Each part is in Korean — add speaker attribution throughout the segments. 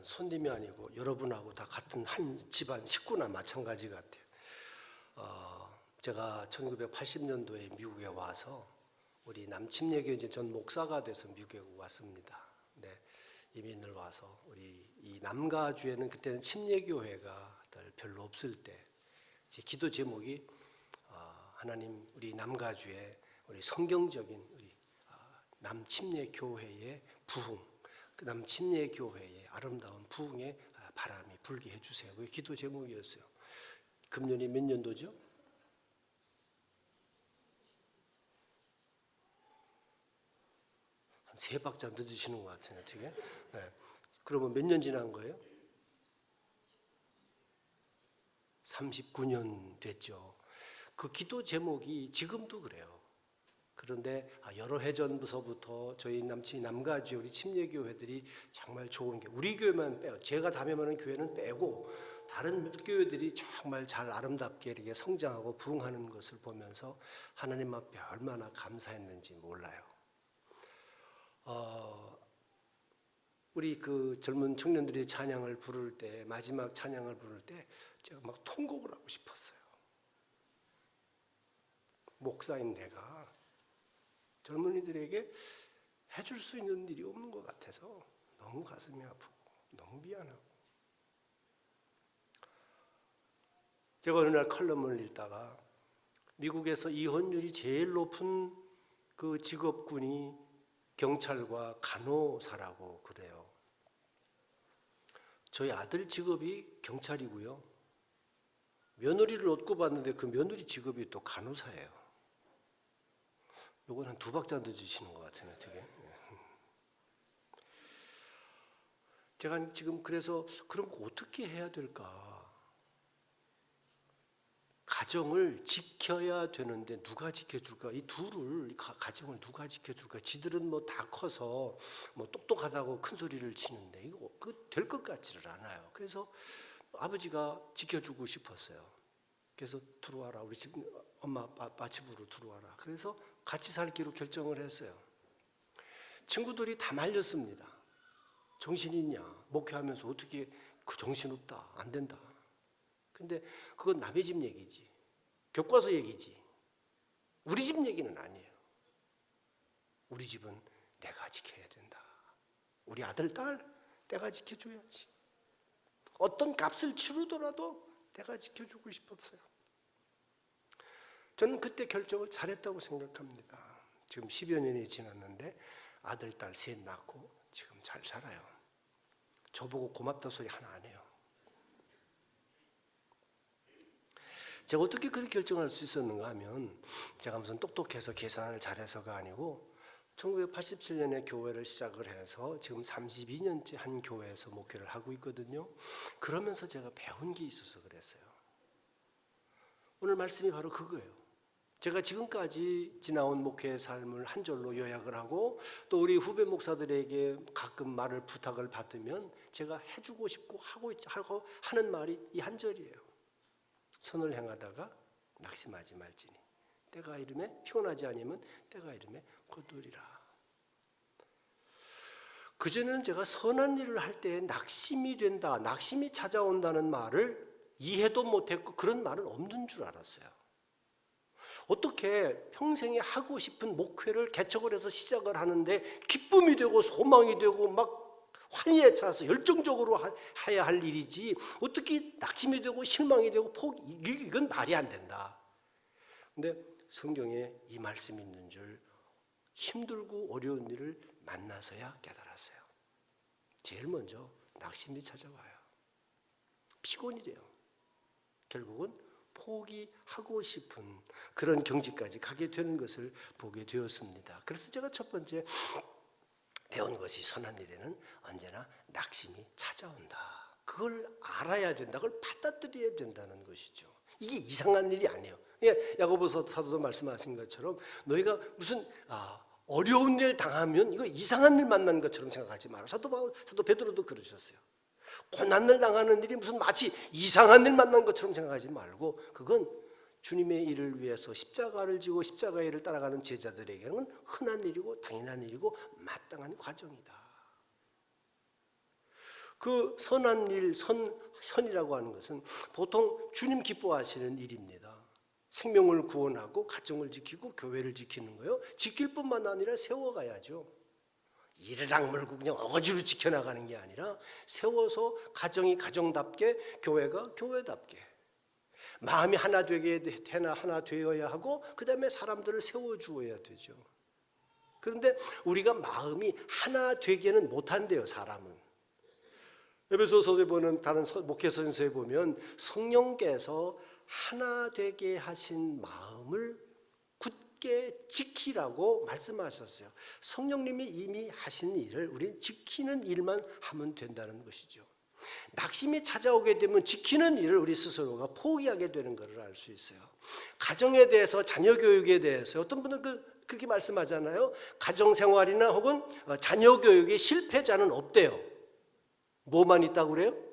Speaker 1: 손님이 아니고 여러분하고 다 같은 한 집안 식구나 마찬가지 같아요. 제가 1980년도에 미국에 와서 우리 남침례교회 전 목사가 돼서 미국에 왔습니다. 네, 이민을 와서 우리 이 남가주에는 그때는 침례교회가 별로 없을 때 제 기도 제목이 하나님 우리 남가주에 우리 성경적인 우리 남침례교회의 부흥, 그 남침례교회의 아름다운 부흥의 바람이 불게 해주세요. 그게 기도 제목이었어요. 금년이 몇 년도죠? 한 3박자 늦으시는 것 같은데 어떻게? 네. 그러면 몇 년 지난 거예요? 39년 됐죠. 그 기도 제목이 지금도 그래요. 그런데 여러 해 전부터 저희 남가주 우리 침례교회들이 정말 좋은 게 우리 교회만 빼요. 제가 담임하는 교회는 빼고 다른 교회들이 정말 잘 아름답게 이렇게 성장하고 부흥하는 것을 보면서 하나님 앞에 얼마나 감사했는지 몰라요. 우리 그 젊은 청년들이 찬양을 부를 때 마지막 찬양을 부를 때 제가 막 통곡을 하고 싶었어요. 목사인 내가 젊은이들에게 해줄 수 있는 일이 없는 것 같아서 너무 가슴이 아프고 너무 미안하고 제가 어느 날 칼럼을 읽다가 미국에서 이혼율이 제일 높은 그 직업군이 경찰과 간호사라고 그래요. 저희 아들 직업이 경찰이고요. 며느리를 얻고 봤는데 그 며느리 직업이 또 간호사예요. 요건 한 2박자 늦으시는 것 같으네, 되게. 제가 지금 그래서 그럼 어떻게 해야 될까? 가정을 지켜야 되는데 누가 지켜줄까? 이 둘을 가정을 누가 지켜줄까? 지들은 뭐 다 커서 뭐 똑똑하다고 큰 소리를 치는데 이거 될 것 같지를 않아요. 그래서 아버지가 지켜주고 싶었어요. 그래서 들어와라, 우리 집 엄마 아빠 집으로 들어와라. 그래서 같이 살기로 결정을 했어요. 친구들이 다 말렸습니다. 정신 있냐? 목회하면서 어떻게 그 정신 없다, 안 된다. 근데 그건 남의 집 얘기지, 교과서 얘기지, 우리 집 얘기는 아니에요. 우리 집은 내가 지켜야 된다. 우리 아들, 딸 내가 지켜줘야지. 어떤 값을 치르더라도 내가 지켜주고 싶었어요. 저는 그때 결정을 잘했다고 생각합니다. 지금 10여 년이 지났는데 아들, 딸 셋 낳고 지금 잘 살아요. 저보고 고맙다 소리 하나 안 해요. 제가 어떻게 그렇게 결정할 수 있었는가 하면 제가 무슨 똑똑해서 계산을 잘해서가 아니고 1987년에 교회를 시작을 해서 지금 32년째 한 교회에서 목회를 하고 있거든요. 그러면서 제가 배운 게 있어서 그랬어요. 오늘 말씀이 바로 그거예요. 제가 지금까지 지나온 목회의 삶을 한 절로 요약을 하고 또 우리 후배 목사들에게 가끔 말을 부탁을 받으면 제가 해주고 싶고 하고 하는 말이 이 한 절이에요. 선을 행하다가 낙심하지 말지니 때가 이름에 피곤하지 아니면 때가 이름에 거두리라. 그전에는 제가 선한 일을 할 때 낙심이 된다, 낙심이 찾아온다는 말을 이해도 못했고 그런 말은 없는 줄 알았어요. 어떻게 평생에 하고 싶은 목회를 개척을 해서 시작을 하는데 기쁨이 되고 소망이 되고 막 환희에 차서 열정적으로 해야 할 일이지 어떻게 낙심이 되고 실망이 되고 이건 말이 안 된다. 근데 성경에 이 말씀이 있는 줄 힘들고 어려운 일을 만나서야 깨달았어요. 제일 먼저 낙심이 찾아와요. 피곤이 돼요. 결국은 포기하고 싶은 그런 경지까지 가게 되는 것을 보게 되었습니다. 그래서 제가 첫 번째 배운 것이 선한 일에는 언제나 낙심이 찾아온다. 그걸 알아야 된다. 그걸 받아들여야 된다는 것이죠. 이게 이상한 일이 아니에요. 야고보서 사도도 말씀하신 것처럼 너희가 무슨 어려운 일 당하면 이거 이상한 일 만난 것처럼 생각하지 마라. 사도 베드로도 그러셨어요. 고난을 당하는 일이 무슨 마치 이상한 일 만난 것처럼 생각하지 말고 그건 주님의 일을 위해서 십자가를 지고 십자가의 일을 따라가는 제자들에게는 흔한 일이고 당연한 일이고 마땅한 과정이다. 그 선한 일, 선이라고 하는 것은 보통 주님 기뻐하시는 일입니다. 생명을 구원하고 가정을 지키고 교회를 지키는 거요. 지킬 뿐만 아니라 세워가야죠. 이를 악물고 그냥 어지로 지켜나가는 게 아니라 세워서 가정이 가정답게, 교회가 교회답게, 마음이 하나 하나 되어야 하고 그 다음에 사람들을 세워주어야 되죠. 그런데 우리가 마음이 하나 되기는 못한대요, 사람은. 에베소서에 보는 다른 목회선서에 보면 성령께서 하나 되게 하신 마음을 굳게 지키라고 말씀하셨어요. 성령님이 이미 하신 일을 우리는 지키는 일만 하면 된다는 것이죠. 낙심이 찾아오게 되면 지키는 일을 우리 스스로가 포기하게 되는 것을 알 수 있어요. 가정에 대해서, 자녀 교육에 대해서 어떤 분은 그렇게 말씀하잖아요. 가정생활이나 혹은 자녀 교육의 실패자는 없대요. 뭐만 있다고 그래요?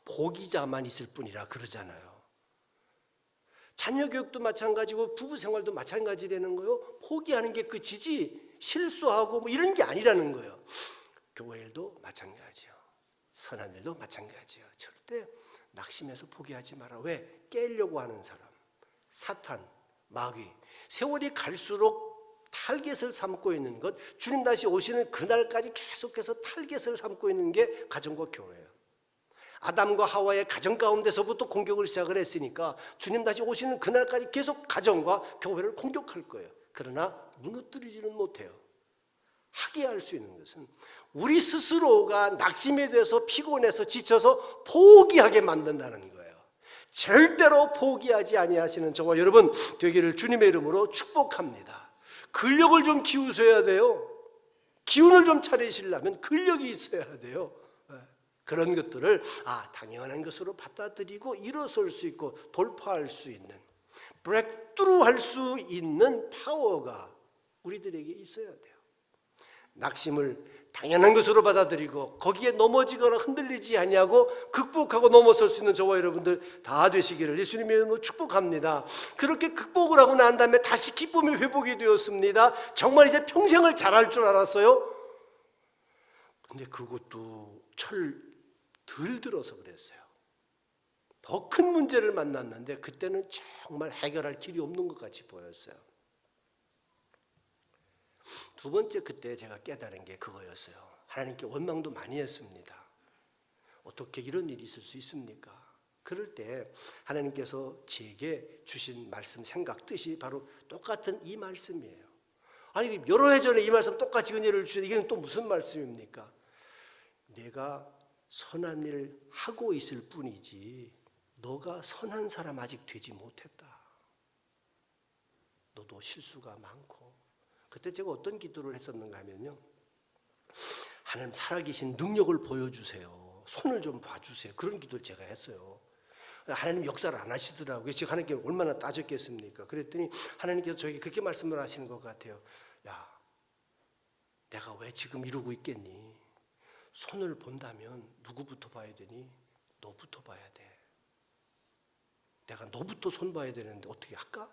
Speaker 1: 포기자만 있을 뿐이라 그러잖아요. 자녀 교육도 마찬가지고 부부 생활도 마찬가지 되는 거예요. 포기하는 게 끝이지 실수하고 뭐 이런 게 아니라는 거예요. 교회 일도 마찬가지예요. 선한 일도 마찬가지예요. 절대 낙심해서 포기하지 마라. 왜? 깨려고 하는 사람, 사탄, 마귀, 세월이 갈수록 타겟을 삼고 있는 것, 주님 다시 오시는 그날까지 계속해서 타겟을 삼고 있는 게 가정과 교회예요. 아담과 하와의 가정 가운데서부터 공격을 시작을 했으니까 주님 다시 오시는 그날까지 계속 가정과 교회를 공격할 거예요. 그러나 무너뜨리지는 못해요. 하게 할 수 있는 것은 우리 스스로가 낙심에 대해서 피곤해서 지쳐서 포기하게 만든다는 거예요. 절대로 포기하지 아니하시는 저와 여러분 되기를 주님의 이름으로 축복합니다. 근력을 좀 키우셔야 돼요. 기운을 좀 차리시려면 근력이 있어야 돼요. 그런 것들을 당연한 것으로 받아들이고 일어설 수 있고 돌파할 수 있는, 브레이크트루 할 수 있는 파워가 우리들에게 있어야 돼요. 낙심을 당연한 것으로 받아들이고 거기에 넘어지거나 흔들리지 아니하고 극복하고 넘어설 수 있는 저와 여러분들 다 되시기를 예수님의 이름으로 축복합니다. 그렇게 극복을 하고 난 다음에 다시 기쁨이 회복이 되었습니다. 정말 이제 평생을 잘할 줄 알았어요. 근데 그것도 덜 들어서 그랬어요. 더 큰 문제를 만났는데 그때는 정말 해결할 길이 없는 것 같이 보였어요. 두 번째 그때 제가 깨달은 게 그거였어요. 하나님께 원망도 많이 했습니다. 어떻게 이런 일이 있을 수 있습니까? 그럴 때 하나님께서 제게 주신 말씀, 생각, 뜻이 바로 똑같은 이 말씀이에요. 아니 여러 해 전에 이 말씀 똑같이 은혜를 주셨는데 이게 또 무슨 말씀입니까? 내가 선한 일을 하고 있을 뿐이지 너가 선한 사람 아직 되지 못했다. 너도 실수가 많고. 그때 제가 어떤 기도를 했었는가 하면요, 하나님 살아계신 능력을 보여주세요. 손을 좀 봐주세요. 그런 기도를 제가 했어요. 하나님 역사를 안 하시더라고요. 제가 하나님께 얼마나 따졌겠습니까? 그랬더니 하나님께서 저에게 그렇게 말씀을 하시는 것 같아요. 야, 내가 왜 지금 이러고 있겠니? 손을 본다면 누구부터 봐야 되니? 너부터 봐야 돼. 내가 너부터 손 봐야 되는데 어떻게 할까?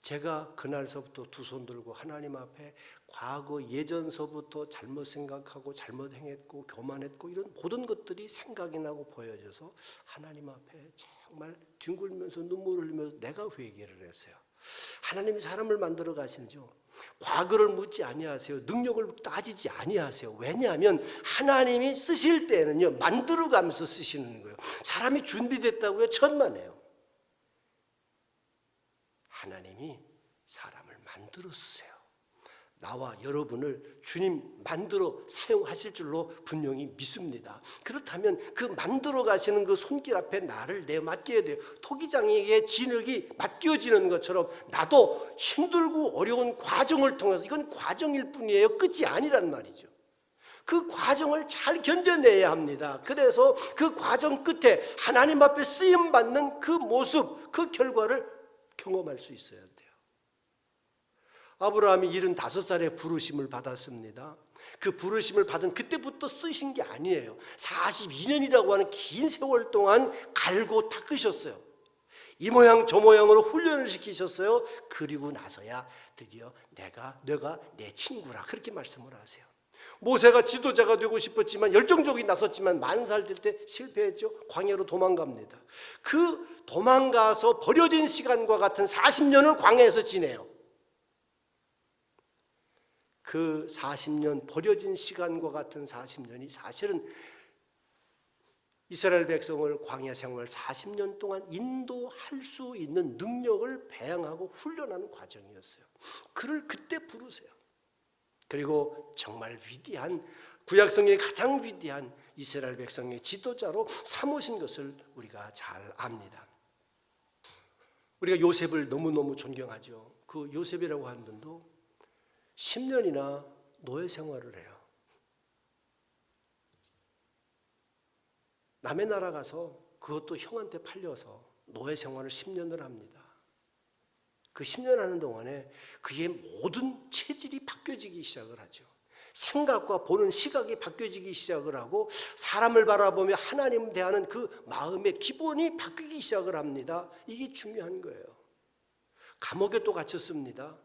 Speaker 1: 제가 그날서부터 두 손 들고 하나님 앞에 과거 예전서부터 잘못 생각하고 잘못 행했고 교만했고 이런 모든 것들이 생각이 나고 보여져서 하나님 앞에 정말 뒹굴면서 눈물을 흘리면서 내가 회개를 했어요. 하나님이 사람을 만들어 가시죠. 과거를 묻지 아니하세요. 능력을 따지지 아니하세요. 왜냐하면 하나님이 쓰실 때는요, 만들어가면서 쓰시는 거예요. 사람이 준비됐다고요? 천만에요. 하나님이 사람을 만들어 쓰세요. 나와 여러분을 주님 만들어 사용하실 줄로 분명히 믿습니다. 그렇다면 그 만들어 가시는 그 손길 앞에 나를 내맡겨야 돼요. 토기장에게 진흙이 맡겨지는 것처럼 나도 힘들고 어려운 과정을 통해서, 이건 과정일 뿐이에요. 끝이 아니란 말이죠. 그 과정을 잘 견뎌내야 합니다. 그래서 그 과정 끝에 하나님 앞에 쓰임받는 그 모습, 그 결과를 경험할 수 있어야 돼요. 아브라함이 75살에 부르심을 받았습니다. 그 부르심을 받은 그때부터 쓰신 게 아니에요. 42년이라고 하는 긴 세월 동안 갈고 닦으셨어요. 이 모양 저 모양으로 훈련을 시키셨어요. 그리고 나서야 드디어 너가 내 친구라 그렇게 말씀을 하세요. 모세가 지도자가 되고 싶었지만 열정적이 나섰지만 40살 될 때 실패했죠. 광야로 도망갑니다. 그 도망가서 버려진 시간과 같은 40년을 광야에서 지내요. 그 40년 버려진 시간과 같은 40년이 사실은 이스라엘 백성을 광야 생활 40년 동안 인도할 수 있는 능력을 배양하고 훈련하는 과정이었어요. 그를 그때 부르세요. 그리고 정말 위대한 구약성경의 가장 위대한 이스라엘 백성의 지도자로 삼으신 것을 우리가 잘 압니다. 우리가 요셉을 너무너무 존경하죠. 그 요셉이라고 하는 분도 10년이나 노예 생활을 해요. 남의 나라 가서 그것도 형한테 팔려서 노예 생활을 10년을 합니다. 그 10년 하는 동안에 그의 모든 체질이 바뀌어지기 시작을 하죠. 생각과 보는 시각이 바뀌어지기 시작을 하고 사람을 바라보며 하나님을 대하는 그 마음의 기본이 바뀌기 시작을 합니다. 이게 중요한 거예요. 감옥에 또 갇혔습니다.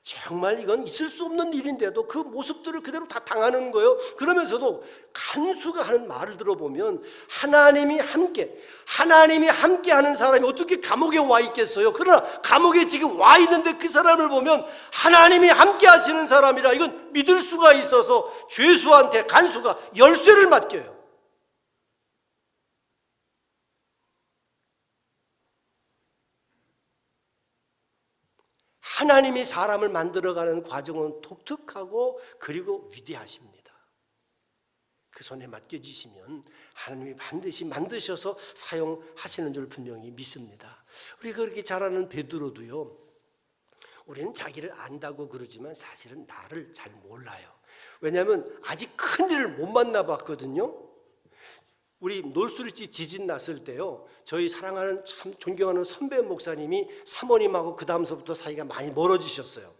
Speaker 1: 정말 이건 있을 수 없는 일인데도 그 모습들을 그대로 다 당하는 거예요. 그러면서도 간수가 하는 말을 들어보면 하나님이 함께 하는 사람이 어떻게 감옥에 와 있겠어요? 그러나 감옥에 지금 와 있는데 그 사람을 보면 하나님이 함께 하시는 사람이라 이건 믿을 수가 있어서 죄수한테 간수가 열쇠를 맡겨요. 하나님이 사람을 만들어가는 과정은 독특하고 그리고 위대하십니다. 그 손에 맡겨지시면 하나님이 반드시 만드셔서 사용하시는 줄 분명히 믿습니다. 우리가 그렇게 잘 아는 베드로도요, 우리는 자기를 안다고 그러지만 사실은 나를 잘 몰라요. 왜냐하면 아직 큰 일을 못 만나봤거든요. 우리 놀수리지 지진 났을 때요, 저희 사랑하는 참 존경하는 선배 목사님이 사모님하고 그 다음서부터 사이가 많이 멀어지셨어요.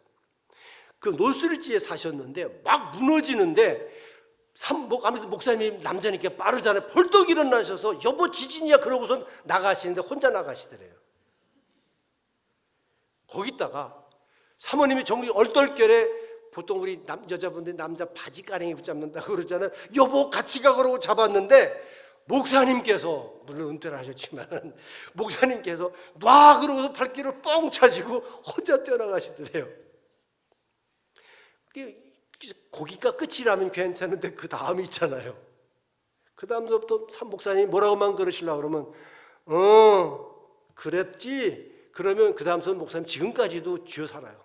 Speaker 1: 그 놀수리지에 사셨는데 막 무너지는데 아무래도 목사님 남자니까 빠르잖아요. 벌떡 일어나셔서 여보 지진이야 그러고선 나가시는데 혼자 나가시더래요. 거기다가 사모님이 정말 얼떨결에 보통 우리 여자분들이 남자 바지 가랭이 붙잡는다고 그러잖아요. 여보 같이 가 그러고 잡았는데 목사님께서 물론 은퇴를 하셨지만 목사님께서 놔 그러고서 발길을 뻥 차시고 혼자 뛰어나가시더래요. 거기가 끝이라면 괜찮은데 그 다음이 있잖아요. 그 다음부터 목사님이 뭐라고만 그러시려고 그러면 그랬지. 그러면 그 다음부터 목사님 지금까지도 쥐어 살아요.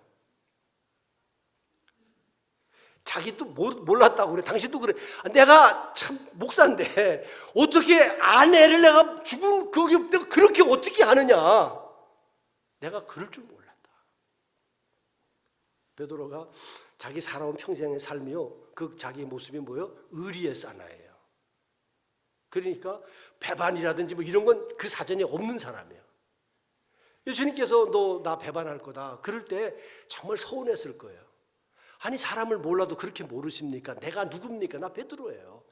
Speaker 1: 자기도 몰랐다고 그래. 당신도 그래. 내가 참 목사인데 어떻게 아내를 내가 죽은 내가 그렇게 어떻게 하느냐. 내가 그럴 줄 몰랐다. 베드로가 자기 살아온 평생의 삶이요, 그 자기 모습이 뭐예요? 의리의 사나이예요. 그러니까 배반이라든지 뭐 이런 건 그 사전에 없는 사람이에요. 예수님께서 너 나 배반할 거다 그럴 때 정말 서운했을 거예요. 아니 사람을 몰라도 그렇게 모르십니까? 내가 누굽니까? 나 베드로예요.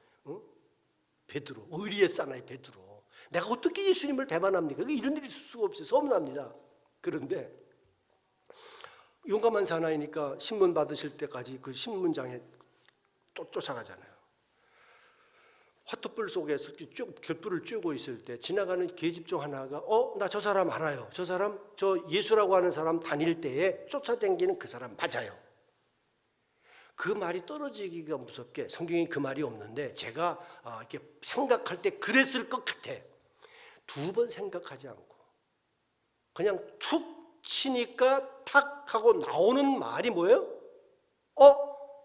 Speaker 1: 베드로, 의리의 사나이 베드로. 내가 어떻게 예수님을 배반합니까? 이런 일이 있을 수가 없어요. 서운합니다. 그런데 용감한 사나이니까 신문 받으실 때까지 그 신문장에 또 쫓아가잖아요. 화투불 속에서 곁불을 쬐고 있을 때 지나가는 계집 중 하나가 나 저 사람 알아요. 저 사람 저 예수라고 하는 사람 다닐 때에 쫓아다니는 그 사람 맞아요. 그 말이 떨어지기가 무섭게 성경에 그 말이 없는데 제가 이렇게 생각할 때 그랬을 것 같아. 두 번 생각하지 않고 그냥 툭 치니까 탁 하고 나오는 말이 뭐예요?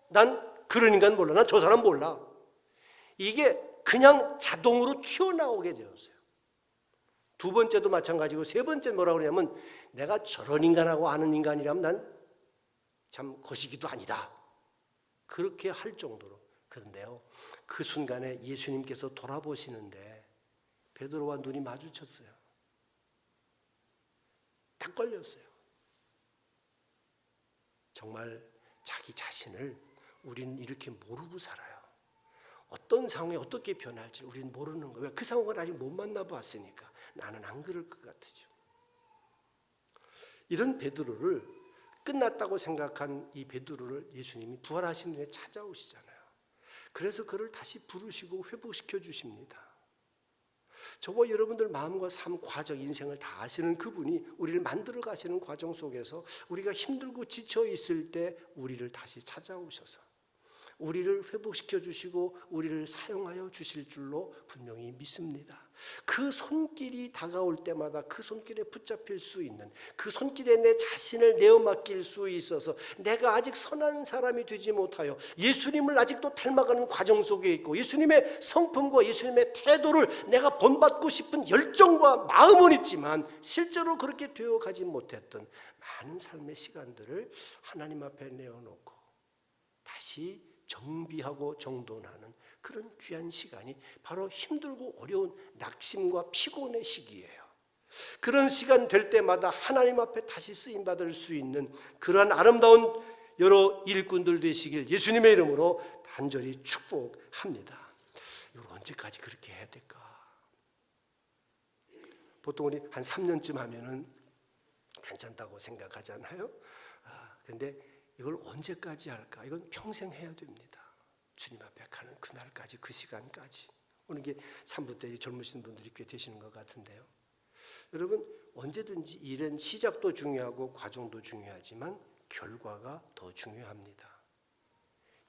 Speaker 1: 난 그런 인간 몰라. 난 저 사람 몰라. 이게 그냥 자동으로 튀어나오게 되었어요. 두 번째도 마찬가지고 세 번째 뭐라고 그러냐면 내가 저런 인간하고 아는 인간이라면 난 참 거시기도 아니다. 그렇게 할 정도로. 그런데요, 그 순간에 예수님께서 돌아보시는데 베드로와 눈이 마주쳤어요. 딱 걸렸어요. 정말 자기 자신을 우리는 이렇게 모르고 살아요. 어떤 상황에 어떻게 변할지 우리는 모르는 거예요. 그 상황을 아직 못 만나봤으니까. 나는 안 그럴 것 같으죠. 이런 베드로를 끝났다고 생각한 이 베드로를 예수님이 부활하신 후에 찾아오시잖아요. 그래서 그를 다시 부르시고 회복시켜 주십니다. 저와 여러분들 마음과 삶, 과정, 인생을 다 아시는 그분이 우리를 만들어 가시는 과정 속에서 우리가 힘들고 지쳐 있을 때 우리를 다시 찾아오셔서 우리를 회복시켜 주시고 우리를 사용하여 주실 줄로 분명히 믿습니다. 그 손길이 다가올 때마다 그 손길에 붙잡힐 수 있는, 그 손길에 내 자신을 내어 맡길 수 있어서 내가 아직 선한 사람이 되지 못하여 예수님을 아직도 닮아가는 과정 속에 있고 예수님의 성품과 예수님의 태도를 내가 본받고 싶은 열정과 마음은 있지만 실제로 그렇게 되어가지 못했던 많은 삶의 시간들을 하나님 앞에 내어놓고 다시 정비하고 정돈하는 그런 귀한 시간이 바로 힘들고 어려운 낙심과 피곤의 시기예요. 그런 시간 될 때마다 하나님 앞에 다시 쓰임받을 수 있는 그러한 아름다운 여러 일꾼들 되시길 예수님의 이름으로 간절히 축복합니다. 이걸 언제까지 그렇게 해야 될까? 보통 우리 한 3년쯤 하면은 괜찮다고 생각하잖아요. 근데 이걸 언제까지 할까? 이건 평생 해야 됩니다. 주님 앞에 가는 그날까지, 그 시간까지. 오늘 이게 3부 때 젊으신 분들이 꽤 되시는 것 같은데요. 여러분, 언제든지 일은 시작도 중요하고 과정도 중요하지만 결과가 더 중요합니다.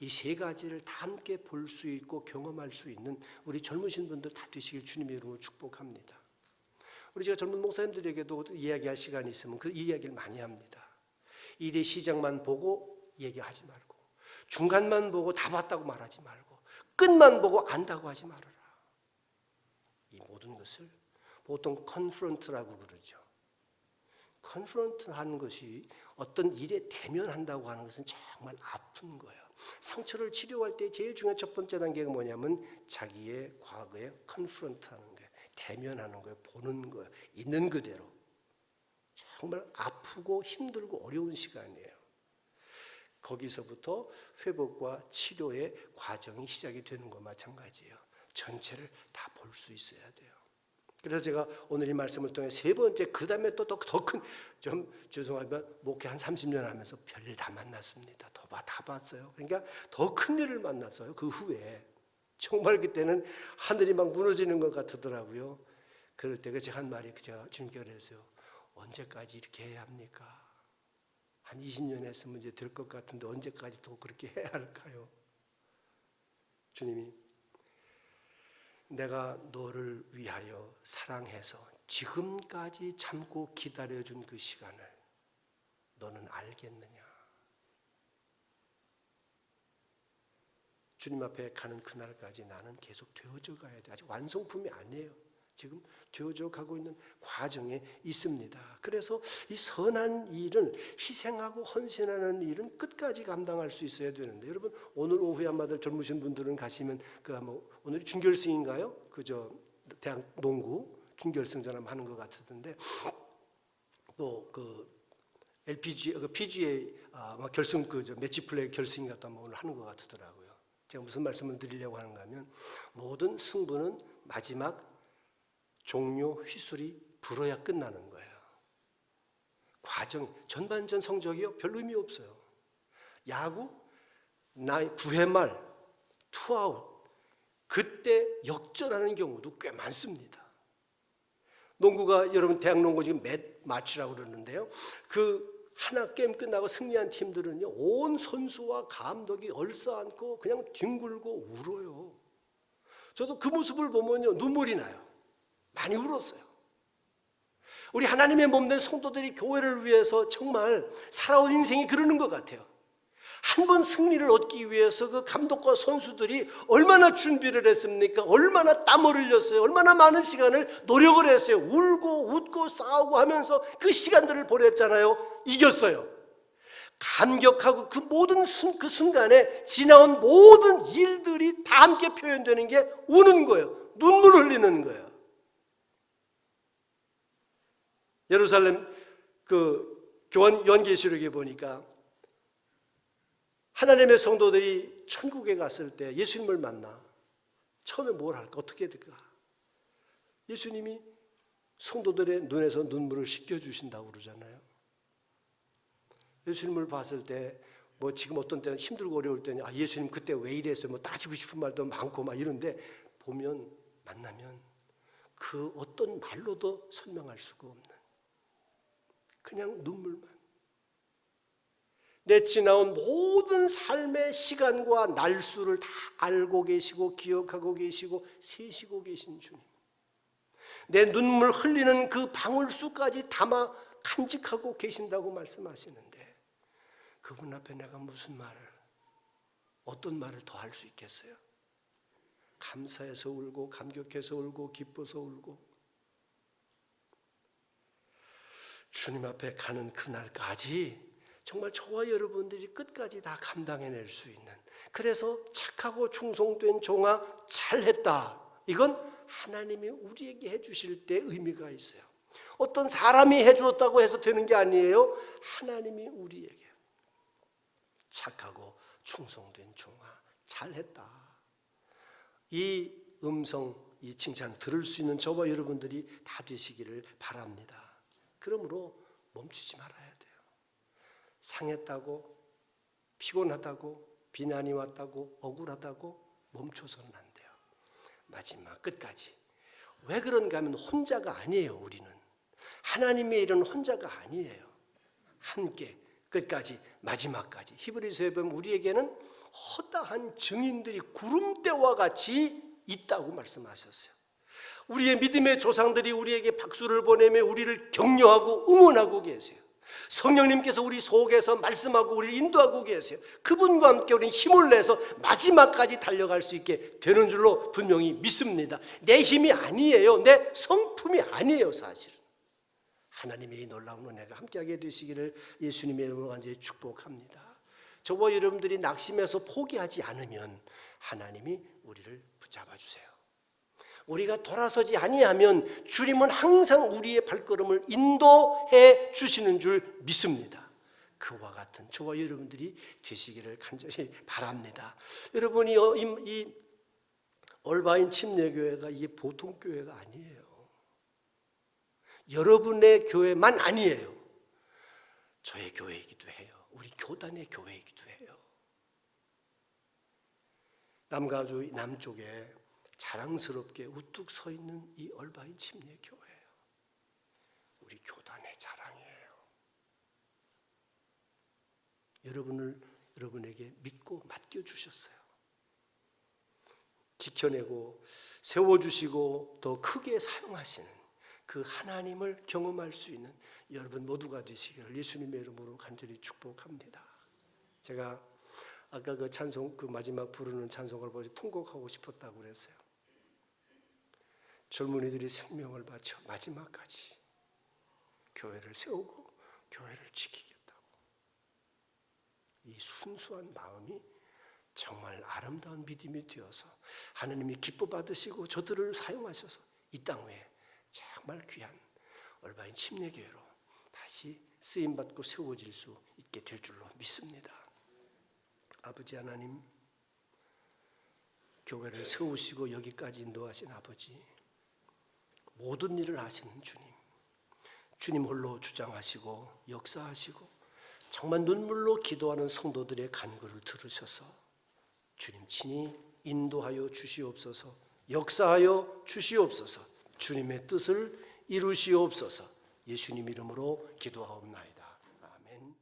Speaker 1: 이 세 가지를 다 함께 볼 수 있고 경험할 수 있는 우리 젊으신 분들 다 되시길 주님의 이름으로 축복합니다. 우리 제가 젊은 목사님들에게도 이야기할 시간이 있으면 그 이야기를 많이 합니다. 일의 시작만 보고 얘기하지 말고 중간만 보고 다 봤다고 말하지 말고 끝만 보고 안다고 하지 말아라. 이 모든 것을 보통 컨프런트라고 그러죠. 컨프런트하는 것이 어떤 일에 대면한다고 하는 것은 정말 아픈 거예요. 상처를 치료할 때 제일 중요한 첫 번째 단계가 뭐냐면 자기의 과거에 컨프런트하는 거예요. 대면하는 거예요. 보는 거예요. 있는 그대로. 정말 아프고 힘들고 어려운 시간이에요. 거기서부터 회복과 치료의 과정이 시작이 되는 것과 마찬가지예요. 전체를 다 볼 수 있어야 돼요. 그래서 제가 오늘 이 말씀을 통해 세 번째, 그 다음에 또 더 큰, 좀 죄송하지만 목회 한 30년 하면서 별일 다 만났습니다. 다 봤어요. 그러니까 더 큰 일을 만났어요. 그 후에. 정말 그때는 하늘이 막 무너지는 것 같더라고요. 그럴 때 제가 한 말이 제가 주님께 그랬어요. 언제까지 이렇게 해야 합니까? 한 20년 했으면 이제 될 것 같은데 언제까지 또 그렇게 해야 할까요? 주님이 내가 너를 위하여 사랑해서 지금까지 참고 기다려준 그 시간을 너는 알겠느냐? 주님 앞에 가는 그날까지 나는 계속 되어져 가야 돼. 아직 완성품이 아니에요. 지금 되어져 가고 있는 과정에 있습니다. 그래서 이 선한 일은 희생하고 헌신하는 일은 끝까지 감당할 수 있어야 되는데 여러분 오늘 오후에 아마들 젊으신 분들은 가시면 오늘이 준결승인가요? 대학 농구 준결승전 하는 것 같던데 또 PGA 결승 매치 플레이 결승인가 또 오늘 하는 것 같더라고요. 제가 무슨 말씀을 드리려고 하는가 하면 모든 승부는 마지막 종료 휘슬이 불어야 끝나는 거예요. 과정, 전반전 성적이요 별 의미 없어요. 야구 9회 말 투아웃 그때 역전하는 경우도 꽤 많습니다. 농구가 여러분 대학 농구 지금 매치라고 그러는데요. 하나 게임 끝나고 승리한 팀들은요 온 선수와 감독이 얼싸안고 그냥 뒹굴고 울어요. 저도 그 모습을 보면요 눈물이 나요. 많이 울었어요. 우리 하나님의 몸된 성도들이 교회를 위해서 정말 살아온 인생이 그러는 것 같아요. 한 번 승리를 얻기 위해서 그 감독과 선수들이 얼마나 준비를 했습니까? 얼마나 땀을 흘렸어요? 얼마나 많은 시간을 노력을 했어요? 울고 웃고 싸우고 하면서 그 시간들을 보냈잖아요. 이겼어요. 감격하고 그 모든 그 순간에 지나온 모든 일들이 다 함께 표현되는 게 우는 거예요. 눈물 흘리는 거예요. 예루살렘 요한계시록에 보니까 하나님의 성도들이 천국에 갔을 때 예수님을 만나 처음에 뭘 할까? 어떻게 될까? 예수님이 성도들의 눈에서 눈물을 씻겨주신다고 그러잖아요. 예수님을 봤을 때 뭐 지금 어떤 때는 힘들고 어려울 때는 예수님 그때 왜 이랬어요? 뭐 따지고 싶은 말도 많고 막 이런데 보면 만나면 그 어떤 말로도 설명할 수가 없는 그냥 눈물만. 내 지나온 모든 삶의 시간과 날수를 다 알고 계시고 기억하고 계시고 세시고 계신 주님. 내 눈물 흘리는 그 방울수까지 담아 간직하고 계신다고 말씀하시는데 그분 앞에 내가 무슨 말을, 어떤 말을 더 할 수 있겠어요? 감사해서 울고 감격해서 울고 기뻐서 울고 주님 앞에 가는 그날까지 정말 저와 여러분들이 끝까지 다 감당해낼 수 있는, 그래서 착하고 충성된 종아 잘했다, 이건 하나님이 우리에게 해주실 때 의미가 있어요. 어떤 사람이 해주었다고 해서 되는 게 아니에요. 하나님이 우리에게 착하고 충성된 종아 잘했다, 이 음성, 이 칭찬 들을 수 있는 저와 여러분들이 다 되시기를 바랍니다. 그러므로 멈추지 말아야 돼요. 상했다고, 피곤하다고, 비난이 왔다고, 억울하다고 멈춰서는 안 돼요. 마지막 끝까지. 왜 그런가 하면 혼자가 아니에요. 우리는 하나님의 일은 혼자가 아니에요. 함께 끝까지 마지막까지. 히브리서에 보면 우리에게는 허다한 증인들이 구름대와 같이 있다고 말씀하셨어요. 우리의 믿음의 조상들이 우리에게 박수를 보내며 우리를 격려하고 응원하고 계세요. 성령님께서 우리 속에서 말씀하고 우리를 인도하고 계세요. 그분과 함께 우리는 힘을 내서 마지막까지 달려갈 수 있게 되는 줄로 분명히 믿습니다. 내 힘이 아니에요. 내 성품이 아니에요. 사실은 하나님의 이 놀라운 은혜가 함께하게 되시기를 예수님의 이름으로 간절히 축복합니다. 저와 여러분들이 낙심해서 포기하지 않으면 하나님이 우리를 붙잡아 주세요. 우리가 돌아서지 아니하면 주님은 항상 우리의 발걸음을 인도해 주시는 줄 믿습니다. 그와 같은 저와 여러분들이 되시기를 간절히 바랍니다. 여러분이 이 얼바인 침례교회가 이게 보통 교회가 아니에요. 여러분의 교회만 아니에요. 저의 교회이기도 해요. 우리 교단의 교회이기도 해요. 남가주 남쪽에 자랑스럽게 우뚝 서 있는 이 얼바인 침례교회예요. 우리 교단의 자랑이에요. 여러분에게 믿고 맡겨주셨어요. 지켜내고 세워주시고 더 크게 사용하시는 그 하나님을 경험할 수 있는 여러분 모두가 되시기를 예수님의 이름으로 간절히 축복합니다. 제가 아까 그 찬송, 그 마지막 부르는 찬송을 보지 통곡하고 싶었다고 그랬어요. 젊은이들이 생명을 바쳐 마지막까지 교회를 세우고 교회를 지키겠다고. 이 순수한 마음이 정말 아름다운 믿음이 되어서 하나님이 기뻐 받으시고 저들을 사용하셔서 이 땅 위에 정말 귀한 얼바인 침례교회로 다시 쓰임받고 세워질 수 있게 될 줄로 믿습니다. 아버지 하나님, 교회를 세우시고 여기까지 인도하신 아버지, 모든 일을 하시는 주님, 주님 홀로 주장하시고 역사하시고 정말 눈물로 기도하는 성도들의 간구를 들으셔서 주님 친히 인도하여 주시옵소서, 역사하여 주시옵소서, 주님의 뜻을 이루시옵소서. 예수님 이름으로 기도하옵나이다. 아멘.